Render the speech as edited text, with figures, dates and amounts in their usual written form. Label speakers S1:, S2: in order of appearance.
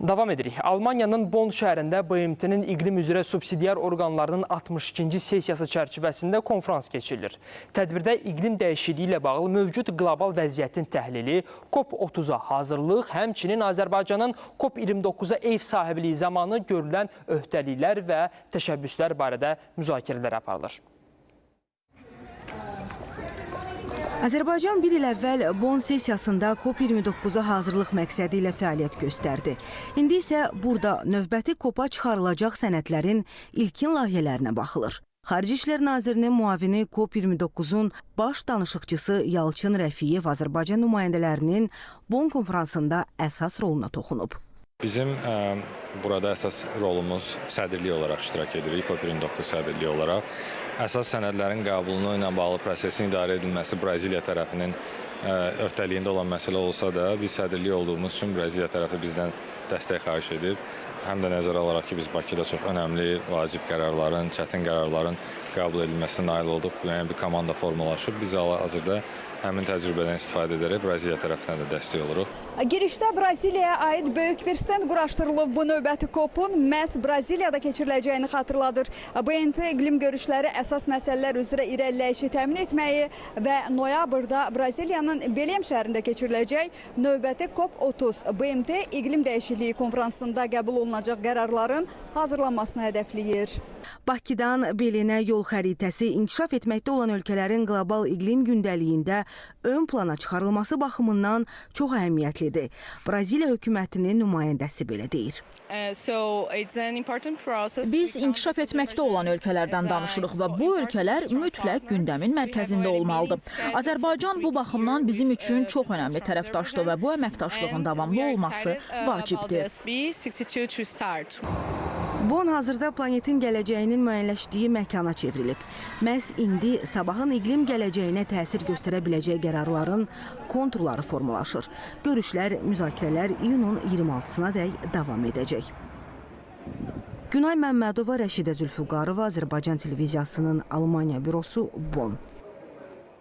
S1: Davam edirik. Almaniyanın Bonn şəhərində BMT-nin iqlim üzrə subsidiar orqanlarının 62-ci sessiyası çərçivəsində konferans keçirilir. Tədbirdə iqlim dəyişikliyi ilə bağlı mövcud qlobal vəziyyətin təhlili, COP30-a hazırlıq, həmçinin Azərbaycanın COP29-a ev sahibliyi zamanı görülən öhdəliklər və təşəbbüslər barədə müzakirələr aparılır.
S2: Azərbaycan bir il əvvəl Bonn sessiyasında COP29-a hazırlıq məqsədi ilə fəaliyyət göstərdi. İndi isə burada növbəti COP-a çıxarılacaq sənədlərin ilkin layihələrinə baxılır. Xarici İşlər Nazirinin müavini COP29-un baş danışıqçısı Yalçın Rəfiyev Azərbaycan nümayəndələrinin Bonn konferansında əsas roluna toxunub.
S3: Bizim burada əsas rolumuz sədrlik olaraq iştirak edirik, COP29 sədrliyi olaraq. Əsas sənədlərin qəbulunu ilə bağlı prosesin idarə edilməsi Braziliya tərəfinin öhdəliyində olan məsələ olsa da, biz sədrlik olduğumuz üçün Braziliya tərəfi bizdən dəstək xahiş edib. Həm də nəzərə alaraq ki, biz Bakıda çox önəmli, vacib qərarların, çətin qərarların qəbul edilməsinə nail olduq. Yəni bir komanda formalaşıb. Biz hazırda həmin təcrübədən istifadə edərək Braziliya tərəfinə də dəstək oluruq.
S4: Girişdə Braziliyaya aid böyük bir stend quraşdırılıb. Bu növbəti COP-un məhz Braziliyada keçiriləcəyini xatırladır. BMT iqlim görüşləri əsas məsələlər üzrə irəliləyişi təmin etməyi və noyabrda Braziliyanın Belém şəhərində keçiriləcək növbəti COP30 BMT iqlim dəyişikliyi konferansında qəbul olunacaq qərarların hazırlanmasını hədəfləyir.
S2: Bakıdan Belinə yol xəritəsi inkişaf etməkdə olan ölkələrin qlobal iqlim gündəliyində ön plana çıxarılması baxımından çox əhəmiyyətlidir. Braziliya hökumətinin nümayəndəsi belə deyir.
S5: Biz inkişaf etməkdə olan ölkələrdən danışırıq və bu ölkələr mütləq gündəmin mərkəzində olmalıdır. Azərbaycan bu baxımdan bizim üçün çox önəmli tərəfdaşdır və bu əməkdaşlığın davamlı olması vacibdir.
S2: Bonn hazırda planetin gələcəyinin müəyyənləşdiyi məkana çevrilib. Məhz indi sabahın iqlim gələcəyinə təsir göstərə biləcək qərarların konturları formalaşır. Görüşlər, müzakirələr iyunun 26-sına dək davam edəcək. Günay Məmmədova, Rəşidə Zülfüqarova, Azərbaycan televiziyasının Almaniya bürosu, Bonn.